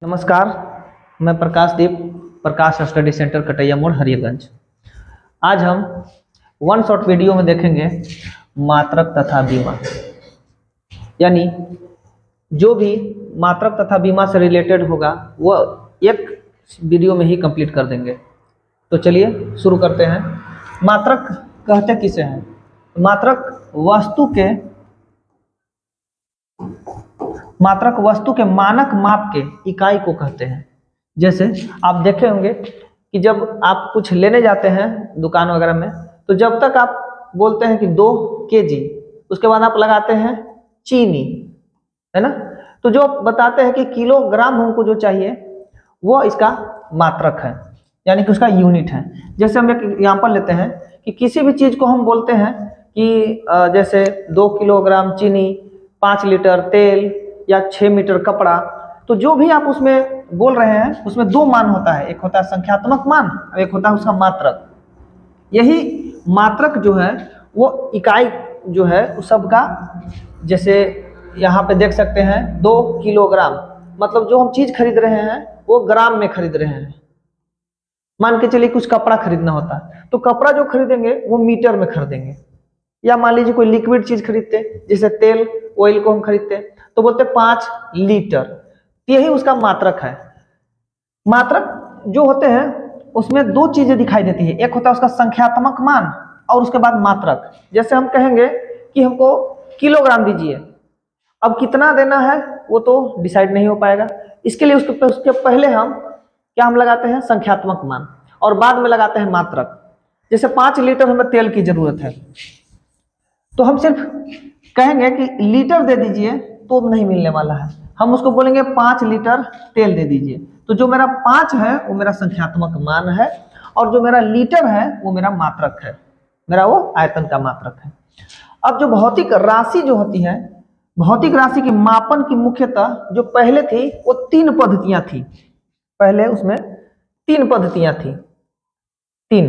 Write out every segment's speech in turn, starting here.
नमस्कार। मैं प्रकाश दीप, प्रकाश study centre Kataiya मोड़ हरियरगंज। आज हम वन शॉट वीडियो में देखेंगे मात्रक तथा बीमा, यानी जो भी मात्रक तथा बीमा से रिलेटेड होगा वो एक वीडियो में ही कंप्लीट कर देंगे। तो चलिए शुरू करते हैं। मात्रक कहते किसे हैं? मात्रक वस्तु के मानक माप के इकाई को कहते हैं। जैसे आप देखे होंगे कि जब आप कुछ लेने जाते हैं दुकान वगैरह में, तो जब तक आप बोलते हैं कि 2 kg, उसके बाद आप लगाते हैं चीनी, है ना। तो जो बताते हैं कि किलोग्राम हमको जो चाहिए वो इसका मात्रक है, यानी कि उसका यूनिट है। जैसे हम एक एग्जाम्पल लेते हैं कि किसी भी चीज़ को हम बोलते हैं कि जैसे 2 किलोग्राम चीनी, 5 लीटर तेल या 6 मीटर कपड़ा, तो जो भी आप उसमें बोल रहे हैं उसमें 2 मान होता है, एक होता है संख्यात्मक मान और एक होता है उसका मात्रक। यही मात्रक जो है वो इकाई जो है उस सब का, जैसे यहाँ पे देख सकते हैं 2 किलोग्राम, मतलब जो हम चीज़ खरीद रहे हैं वो ग्राम में खरीद रहे हैं। मान के चलिए कुछ कपड़ा खरीदना होता है तो कपड़ा जो खरीदेंगे वो मीटर में खरीदेंगे। या मान लीजिए कोई लिक्विड चीज़ खरीदते, जैसे तेल ऑयल को हम खरीदते तो बोलते 5 लीटर, यही उसका मात्रक है। मात्रक जो होते हैं उसमें 2 चीजें दिखाई देती है, एक होता है उसका संख्यात्मक मान और उसके बाद मात्रक। जैसे हम कहेंगे कि हमको किलोग्राम दीजिए, अब कितना देना है वो तो डिसाइड नहीं हो पाएगा। इसके लिए उसके पहले हम लगाते हैं संख्यात्मक मान और बाद में लगाते हैं मात्रक। जैसे 5 लीटर हमें तेल की जरूरत है तो हम सिर्फ कहेंगे कि लीटर दे दीजिए तो नहीं मिलने वाला है, हम उसको बोलेंगे 5 लीटर तेल दे दीजिए। तो जो मेरा 5 है वो मेरा संख्यात्मक मान है और जो मेरा लीटर है वो मेरा मात्रक है, मेरा वो आयतन का मात्रक है। अब जो भौतिक राशि जो होती है, भौतिक राशि की मापन की मुख्यतः जो पहले थी वो 3 पद्धतियां थी। पहले उसमें 3 पद्धतियां थी, 3।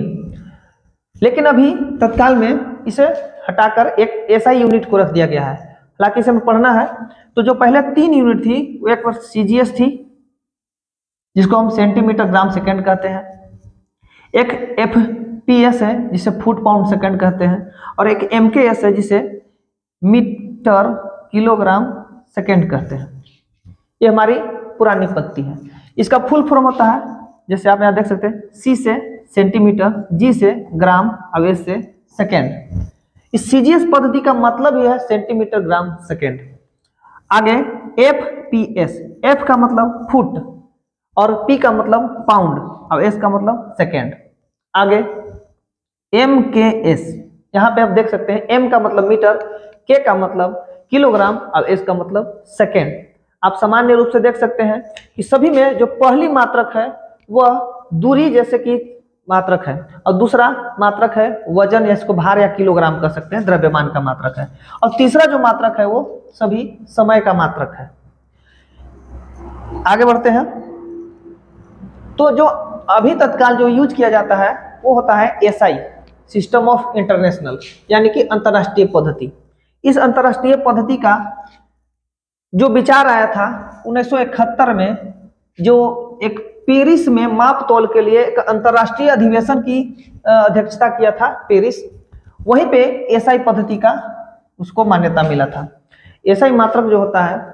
लेकिन अभी तत्काल में इसे हटाकर एक एसआई यूनिट को रख दिया गया है। हालांकि इसे हमें पढ़ना है तो जो पहले 3 यूनिट थी वो एक बार सीजीएस थी, जिसको हम सेंटीमीटर ग्राम सेकंड कहते हैं, एक एफपीएस है जिसे फुट पाउंड सेकंड कहते हैं, और एक एमकेएस है जिसे मीटर किलोग्राम सेकंड कहते हैं। ये हमारी पुरानी पद्धति है। इसका फुल फॉर्म होता है, जैसे आप यहाँ देख सकते हैं, सी से सेंटीमीटर, जी से ग्राम और एस से सेकेंड। इस सीजीएस पद्धति का मतलब यह है सेंटीमीटर ग्राम सेकेंड। आगे एफपीएस, एफ का मतलब फुट और पी का मतलब पाउंड और एस का मतलब सेकेंड। आगे एमकेएस, यहाँ पे आप देख सकते हैं एम का मतलब मीटर, के का मतलब किलोग्राम और एस का मतलब सेकेंड। आप सामान्य रूप से देख सकते हैं कि सभी में जो पहली मात्रक है वह दूरी जैसे कि मात्रक है, और दूसरा मात्रक है वजन, या इसको भार या किलोग्राम कह सकते हैं, द्रव्यमान का मात्रक है, और तीसरा जो मात्रक है वो सभी समय का मात्रक है। आगे बढ़ते हैं तो जो अभी तत्काल जो यूज किया जाता है वो होता है एसआई, सिस्टम ऑफ इंटरनेशनल, यानी कि अंतरराष्ट्रीय पद्धति। इस अंतरराष्ट्रीय पद्धति का जो विचार आया था 1971 में, जो एक पेरिस में माप तोल के लिए एक अंतरराष्ट्रीय अधिवेशन की अध्यक्षता किया था पेरिस, वहीं पे एसआई पद्धति का उसको मान्यता मिला था। एसआई मात्रक जो होता है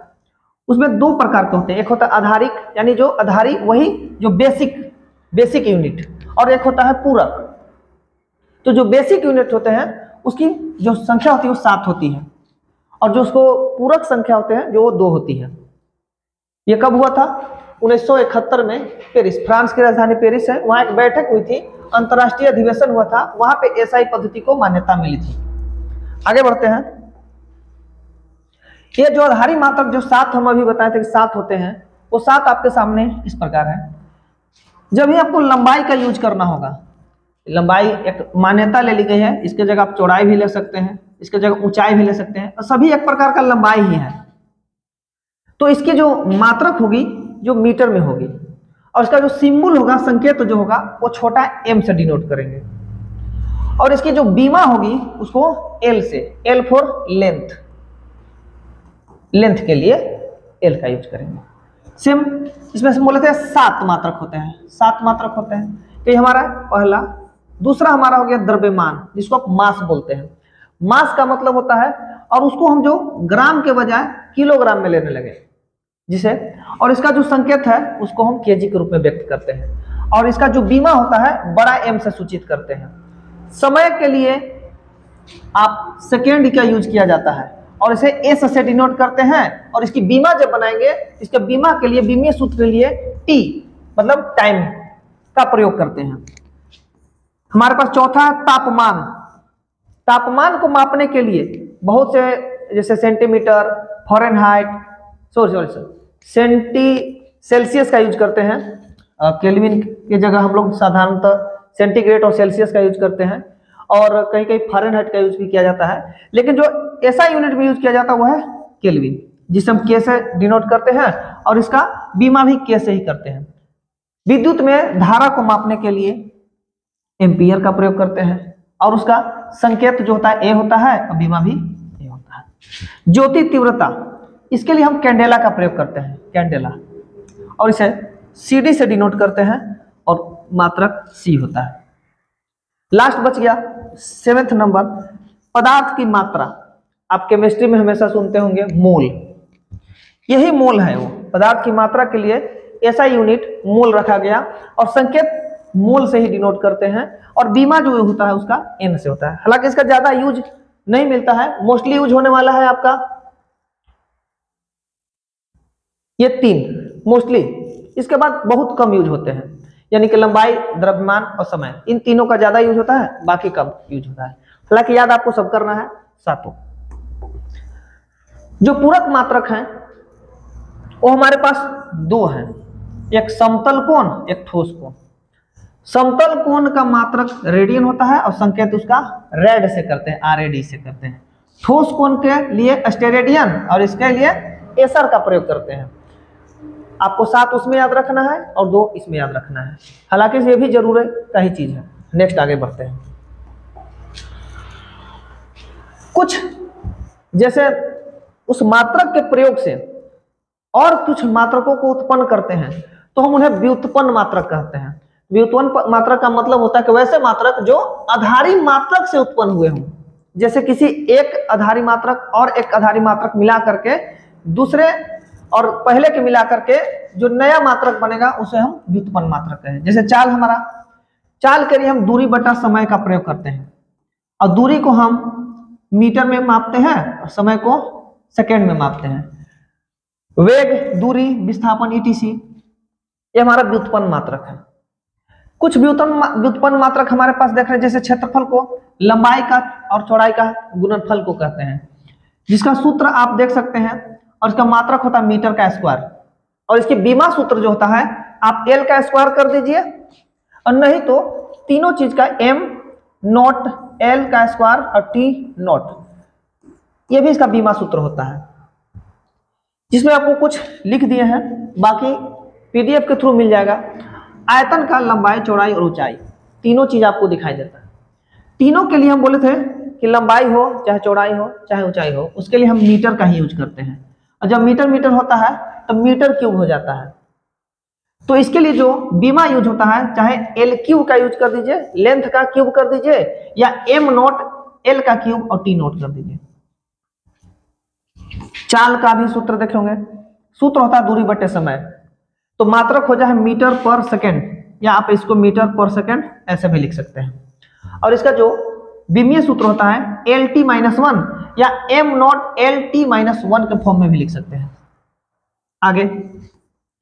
उसमें 2 प्रकार के होते हैं, एक होता है आधारिक, यानी जो आधारी वही जो बेसिक यूनिट, और एक होता है पूरक। तो जो बेसिक यूनिट होते हैं उसकी जो संख्या होती है वो 7 होती है, और जो उसको पूरक संख्या होते हैं जो वो 2 होती है। ये कब हुआ था? 1971 में पेरिस, फ्रांस की राजधानी पेरिस है, वहां एक बैठक हुई थी, अंतरराष्ट्रीय अधिवेशन हुआ था, वहां पे एसआई पद्धति को मान्यता मिली थी। आगे बढ़ते हैं। ये जो आधारी मात्रक जो 7 हम अभी बताए थे कि 7 होते हैं, वो 7 आपके सामने इस प्रकार है। जब भी आपको लंबाई का यूज करना होगा, लंबाई एक मान्यता ले ली गई है, इसके जगह आप चौड़ाई भी ले सकते हैं, इसके जगह ऊंचाई भी ले सकते हैं, और सभी एक प्रकार का लंबाई ही है। तो इसकी जो मात्रक होगी जो मीटर में होगी, और इसका जो सिंबल होगा, संकेत जो होगा, वो छोटा एम से डिनोट करेंगे, और इसकी जो बीमा होगी उसको एल से, एल फॉर लेंथ, लेंथ के लिए एल का यूज करेंगे। सेम इसमें से बोले थे 7 मात्रक होते हैं, 7 मात्रक होते हैं। तो ये हमारा पहला। दूसरा हमारा हो गया द्रव्यमान, जिसको आप मास बोलते हैं। मास का मतलब होता है, और उसको हम जो ग्राम के बजाय किलोग्राम में लेने लगे जिसे, और इसका जो संकेत है उसको हम केजी के रूप में व्यक्त करते हैं। और इसका जो बीमा होता है बड़ा एम से सूचित करते हैं। समय के लिए आप सेकेंड का यूज किया जाता है और इसे एस से डिनोट करते हैं। और इसकी बीमा जब बनाएंगे, इसके बीमा के लिए बीमीय सूत्र के लिए टी मतलब टाइम का प्रयोग करते हैं। हमारे पास चौथा तापमान। तापमान को मापने के लिए बहुत से, जैसे सेंटीमीटर, फ़ारेनहाइट, सेल्सियस का यूज करते हैं। केल्विन की जगह हम लोग साधारणतः सेंटीग्रेड और सेल्सियस का यूज करते हैं, और कहीं कहीं फ़ारेनहाइट का यूज भी किया जाता है। लेकिन जो ऐसा यूनिट में यूज किया जाता है वो है केल्विन, जिसे हम के से डिनोट करते हैं, और इसका बीमा भी के से ही करते हैं। विद्युत में धारा को मापने के लिए एम्पियर का प्रयोग करते हैं, और उसका संकेत जो होता है ए होता है और बीमा भी ए होता है। ज्योति तीव्रता, इसके लिए हम कैंडेला का प्रयोग करते हैं, कैंडेला, और इसे सीडी से डिनोट करते हैं, और मात्रक सी होता है। लास्ट बच गया 7th नंबर, पदार्थ की मात्रा। आप केमिस्ट्री में हमेशा सुनते होंगे मोल, यही मोल है वो। पदार्थ की मात्रा के लिए ऐसा यूनिट मोल रखा गया, और संकेत मोल से ही डिनोट करते हैं, और बीमा जो होता है उसका एन से होता है। हालांकि इसका ज्यादा यूज नहीं मिलता है, मोस्टली यूज होने वाला है आपका ये 3 मोस्टली। इसके बाद बहुत कम यूज होते हैं, यानी कि लंबाई, द्रव्यमान और समय, इन तीनों का ज्यादा यूज होता है, बाकी कम यूज होता है। हालांकि याद आपको सब करना है सातों। जो पूरक मात्रक हैं वो हमारे पास 2 हैं, एक समतल कोण, एक ठोस कोण। समतल कोण का मात्रक रेडियन होता है, और संकेत उसका रेड से करते हैं, RAD से करते हैं। ठोस कोण के लिए स्टेरेडियन, और इसके लिए एसर का प्रयोग करते हैं। आपको 7 उसमें याद रखना है और 2 इसमें याद रखना है। हालांकि ये भी जरूरत का ही चीज है। नेक्स्ट आगे बढ़ते हैं। कुछ जैसे उस मात्रक के प्रयोग से और कुछ मात्रकों को उत्पन्न करते हैं, तो हम उन्हें व्युत्पन्न मात्रक कहते हैं। व्युत्पन्न मात्रक का मतलब होता है कि वैसे मात्रक जो आधारी मात्रक से उत्पन्न हुए हों। जैसे किसी एक आधारी मात्रक और एक आधारी मात्रक मिला करके दूसरे और पहले के मिला करके जो नया मात्रक बनेगा उसे हम व्युत्पन्न मात्रक कहें। जैसे चाल, हमारा चाल के लिए हम दूरी बटा समय का प्रयोग करते हैं, और दूरी को हम मीटर में मापते हैं और समय को सेकेंड में मापते हैं। वेग, दूरी, विस्थापन, ETC ये हमारा व्युत्पन्न मात्रक है। कुछ व्युत्पन्न मात्रक हमारे पास देख रहे हैं, जैसे क्षेत्रफल को लंबाई का और चौड़ाई का गुणनफल को कहते हैं, जिसका सूत्र आप देख सकते हैं, और इसका मात्रक होता है मीटर का स्क्वायर। और इसकी बीमा सूत्र जो होता है आप L का स्क्वायर कर दीजिए, और नहीं तो तीनों चीज का M नॉट, L का स्क्वायर और T नॉट, ये भी इसका बीमा सूत्र होता है, जिसमें आपको कुछ लिख दिए हैं, बाकी PDF के थ्रू मिल जाएगा। आयतन का लंबाई, चौड़ाई और ऊंचाई, तीनों चीज आपको दिखाई देता है। तीनों के लिए हम बोले थे कि लंबाई हो चाहे चौड़ाई हो चाहे ऊंचाई हो, उसके लिए हम मीटर का ही यूज करते हैं। और जब मीटर होता है तो मीटर क्यूब हो जाता है। तो इसके लिए जो बीमा यूज होता है, चाहे L क्यूब का यूज कर दीजिए, लेंथ का क्यूब कर दीजिए, या M नॉट L का क्यूब और T नॉट कर दीजिए। चाल का भी सूत्र देखेंगे, सूत्र होता है दूरी बटे समय। तो मात्रक हो जाए मीटर पर सेकेंड, या आप इसको मीटर पर सेकेंड ऐसे भी लिख सकते हैं। और इसका जो बीमीय सूत्र होता है LT-1 या M नॉट LT-1 के फॉर्म में भी लिख सकते हैं। आगे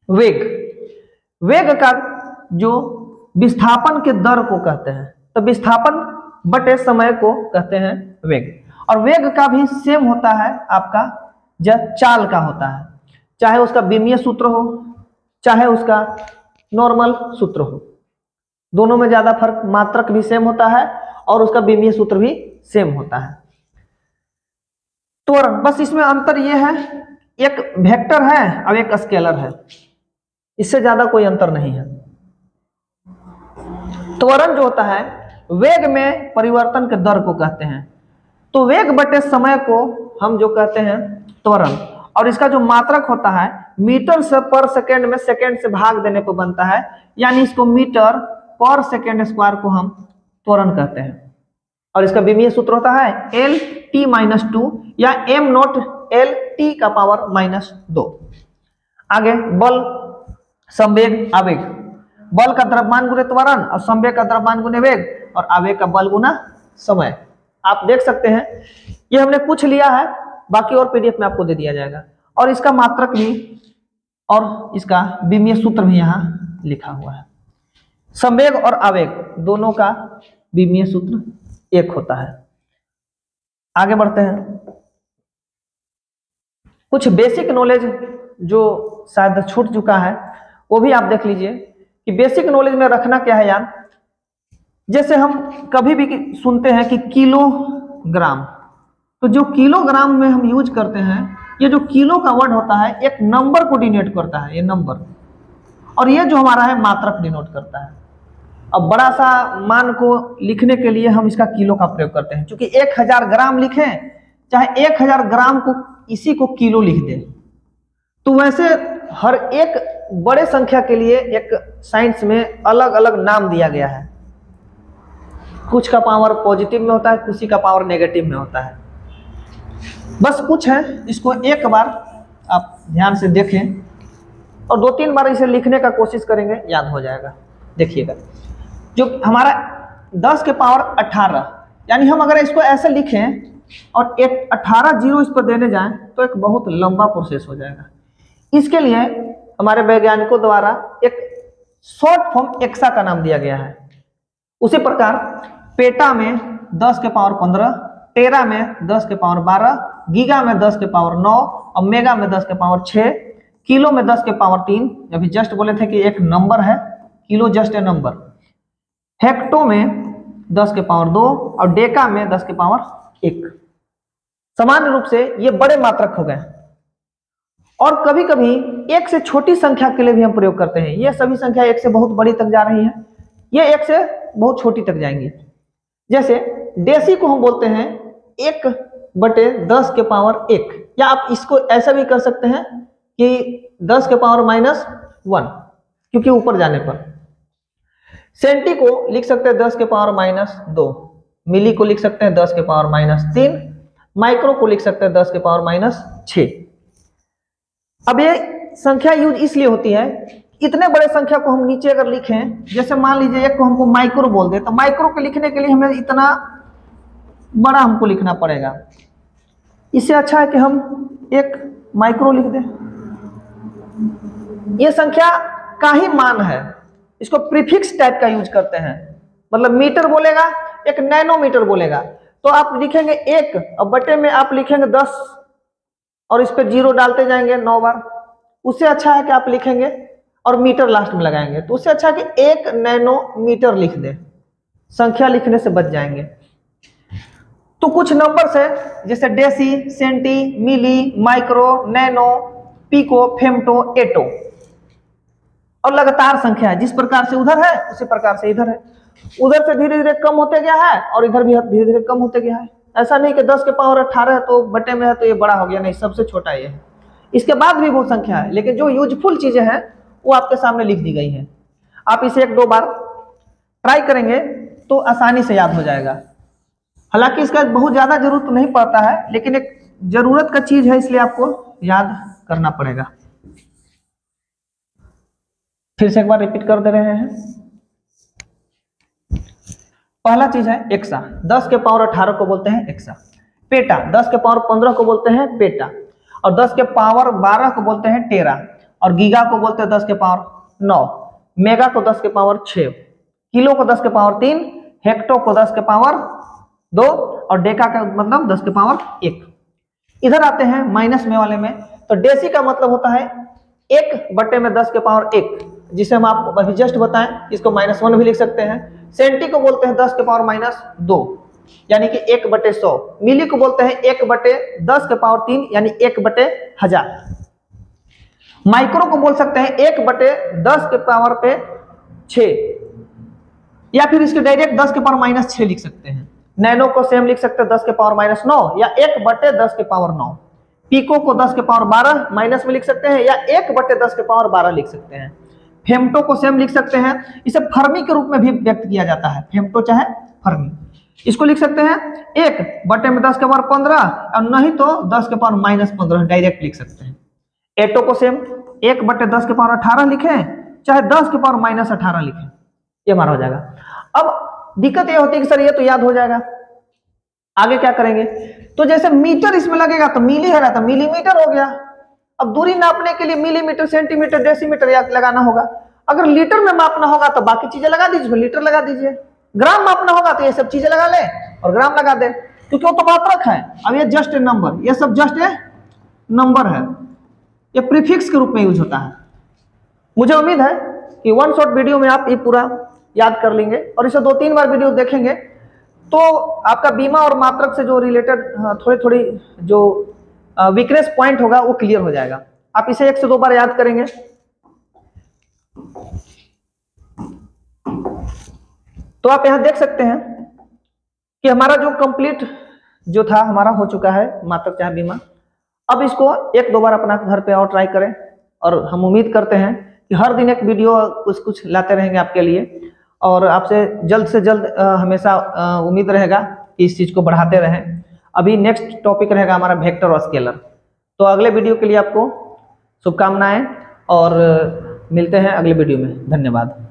वेग, वेग का जो विस्थापन के दर को कहते हैं, तो विस्थापन बटे समय को कहते हैं वेग। और वेग का भी सेम होता है आपका जब चाल का होता है, चाहे उसका बीमीय सूत्र हो चाहे उसका नॉर्मल सूत्र हो, दोनों में ज्यादा फर्क, मात्रक भी सेम होता है और उसका बीमीय सूत्र भी सेम होता है। त्वरण, बस इसमें अंतर यह है, एक वेक्टर है और एक स्केलर है, इससे ज्यादा कोई अंतर नहीं है। त्वरण जो होता है वेग में परिवर्तन के दर को कहते हैं, तो वेग बटे समय को हम जो कहते हैं त्वरण, और इसका जो मात्रक होता है मीटर से पर सेकेंड में सेकेंड से भाग देने पर बनता है, यानी इसको मीटर पर सेकेंड स्क्वायर को हम त्वरण कहते हैं। और इसका विमीय सूत्र होता है एल टी माइनस टू या एम नॉट एल टी का पावर -2। आगे बल, संवेग, आवेग। बल का द्रव्यमान गुणे त्वरण और संवेग का द्रव्यमान गुणे वेग और आवेग का बल गुना समय। आप देख सकते हैं ये हमने पूछ लिया है, बाकी और पीडीएफ में आपको दे दिया जाएगा। और इसका मात्रक भी और इसका विमीय सूत्र भी यहाँ लिखा हुआ है। संवेग और आवेग दोनों का विमीय सूत्र एक होता है। आगे बढ़ते हैं। कुछ बेसिक नॉलेज जो शायद छूट चुका है वो भी आप देख लीजिए कि बेसिक नॉलेज में रखना क्या है यार। जैसे हम कभी भी सुनते हैं कि किलोग्राम, तो जो किलोग्राम में हम यूज करते हैं, ये जो किलो का वर्ड होता है एक नंबर को डिनोट करता है, ये नंबर, और ये जो हमारा है मात्रक डिनोट करता है। अब बड़ा सा मान को लिखने के लिए हम इसका किलो का प्रयोग करते हैं, क्योंकि 1000 ग्राम लिखें चाहे 1000 ग्राम को इसी को किलो लिख दें, तो वैसे हर एक बड़े संख्या के लिए एक साइंस में अलग अलग नाम दिया गया है। कुछ का पावर पॉजिटिव में होता है, किसी का पावर नेगेटिव में होता है। बस कुछ है, इसको एक बार आप ध्यान से देखें और 2-3 बार इसे लिखने का कोशिश करेंगे, याद हो जाएगा। देखिएगा, जो हमारा 10 के पावर 18, यानी हम अगर इसको ऐसे लिखें और एक 18 जीरो इस पर देने जाएं तो एक बहुत लंबा प्रोसेस हो जाएगा। इसके लिए हमारे वैज्ञानिकों द्वारा एक शॉर्ट फॉर्म एक्सा का नाम दिया गया है। उसी प्रकार पेटा में 10 के पावर 15, टेरा में 10 के पावर 12, गीगा में 10 के पावर 9 और मेगा में 10 के पावर 6, किलो में 10 के पावर 3। अभी जस्ट बोले थे कि एक नंबर है, kilo just a number. Hecto में 10 के पावर 2 और डेका में 10 के पावर 1। सामान्य रूप से ये बड़े मात्रक हो गए। और कभी कभी एक से छोटी संख्या के लिए भी हम प्रयोग करते हैं। ये सभी संख्या एक से बहुत बड़ी तक जा रही है, ये एक से बहुत छोटी तक जाएंगी। जैसे डेसी को हम बोलते हैं 1/10 के पावर 1, या आप इसको ऐसा भी कर सकते हैं कि 10 के पावर -1, क्योंकि ऊपर जाने पर। सेंटी को लिख सकते हैं 10 के पावर -2, मिली को लिख सकते हैं 10 के पावर -3, माइक्रो को लिख सकते हैं 10 के पावर -6। अब ये संख्या यूज इसलिए होती है, इतने बड़े संख्या को हम नीचे अगर लिखें, जैसे मान लीजिए एक को हमको माइक्रो बोल दे, तो माइक्रो के लिखने के लिए हमें इतना बड़ा हमको लिखना पड़ेगा। इससे अच्छा है कि हम एक माइक्रो लिख दें। ये संख्या का ही मान है, इसको प्रीफिक्स टाइप का यूज करते हैं। मतलब मीटर बोलेगा, एक नैनोमीटर बोलेगा, तो आप लिखेंगे 1 और बटे में आप लिखेंगे 10 और इस पर 0 डालते जाएंगे 9 बार। उससे अच्छा है कि आप लिखेंगे और मीटर लास्ट में लगाएंगे, तो उससे अच्छा है कि 1 नैनोमीटर लिख दें, संख्या लिखने से बच जाएंगे। तो कुछ नंबर्स है जैसे डेसी, सेंटी, मिली, माइक्रो, नैनो, पिको, फेम्टो, एटो, और लगातार संख्या है। जिस प्रकार से उधर है उसी प्रकार से इधर है। उधर से धीरे धीरे कम होते गया है और इधर भी धीरे धीरे कम होते गया है। ऐसा नहीं कि 10 के पावर 18 है तो बटे में है तो ये बड़ा हो गया, नहीं, सबसे छोटा ये है। इसके बाद भी बहुत संख्या है, लेकिन जो यूजफुल चीजें हैं वो आपके सामने लिख दी गई हैं। आप इसे 1-2 बार ट्राई करेंगे तो आसानी से याद हो जाएगा। हालांकि इसका बहुत ज्यादा जरूरत नहीं पड़ता है, लेकिन एक जरूरत का चीज है, इसलिए आपको याद करना पड़ेगा। फिर से एक बार रिपीट कर दे रहे हैं। पहला चीज है एक्सा, 10 के पावर 18 को बोलते हैं एक्सा। पेटा 10 के पावर 15 को बोलते हैं पेटा, और 10 के पावर 12 को बोलते हैं टेरा, और गीगा को बोलते हैं 10 के पावर 9, मेगा को 10 के पावर 6, किलो को 10 के पावर 3, हेक्टो को 10 के पावर 2 और डेका का मतलब 10 के पावर 1। इधर आते हैं माइनस में वाले में, तो डेसी का मतलब होता है 1 बटे में 10 के पावर 1, जिसे हम आप अभी जस्ट बताएं, इसको -1 भी लिख सकते हैं। सेंटी को बोलते हैं 10 के पावर -2, यानी कि 1/100। मिली को बोलते हैं 1/10 के पावर 3, यानी 1/1000। माइक्रो को बोल सकते हैं 1/10 के पावर पे 6, या फिर इसके डायरेक्ट 10 के पावर -6 लिख सकते हैं। नैनो को सेम लिख सकते हैं 10 के पावर -9 या 1/10 के पावर 9। पिको को 10 के पावर 12 माइनस में लिख सकते हैं, या 1/10 के पावर 12 लिख सकते हैं। फेम्टो को सेम लिख सकते हैं, इसे फर्मी के रूप में भी व्यक्त किया जाता है, फेम्टो चाहे फर्मी। इसको लिख सकते हैं 1/10 के पावर 15, और नहीं तो 10 के पावर -15 डायरेक्ट लिख सकते हैं। एटो को सेम 1/10 के पावर 18 लिखें, चाहे 10 के पावर -18 लिखें, ये हमारा हो जाएगा। अब दिक्कत ये होती है कि सर ये तो याद हो जाएगा, आगे क्या करेंगे? तो जैसे मीटर इसमें लगेगा तो मिली है ना, तो मिलीमीटर हो गया। अब दूरी नापने के लिए मिलीमीटर, सेंटीमीटर, डेसीमीटर याद लगाना होगा। अगर लीटर में मापना होगा तो बाकी चीजें लगा दीजिए, लीटर लगा दीजिए। ग्राम मापना होगा तो ये सब चीजें लगा ले और ग्राम लगा दे, क्योंकि वो तो मात्रक है। अब ये जस्ट ए नंबर, ये सब जस्ट ए नंबर है, ये प्रीफिक्स के रूप में यूज होता है। मुझे उम्मीद है कि वन शॉट वीडियो में आप ये पूरा याद कर लेंगे, और इसे 2-3 बार वीडियो देखेंगे तो आपका बीमा और मात्रक से जो रिलेटेड थोड़ी जो वीकनेस पॉइंट होगा वो क्लियर हो जाएगा। आप इसे 1 से 2 बार याद करेंगे। तो आप यहां देख सकते हैं कि हमारा जो कंप्लीट जो था हमारा हो चुका है मात्रक चाहे बीमा। अब इसको 1-2 बार अपना घर पे और ट्राई करें, और हम उम्मीद करते हैं कि हर दिन एक वीडियो कुछ लाते रहेंगे आपके लिए, और आपसे जल्द से जल्द हमेशा उम्मीद रहेगा कि इस चीज को बढ़ाते रहें। अभी नेक्स्ट टॉपिक रहेगा हमारा वेक्टर और स्केलर। तो अगले वीडियो के लिए आपको शुभकामनाएं, और मिलते हैं अगले वीडियो में। धन्यवाद।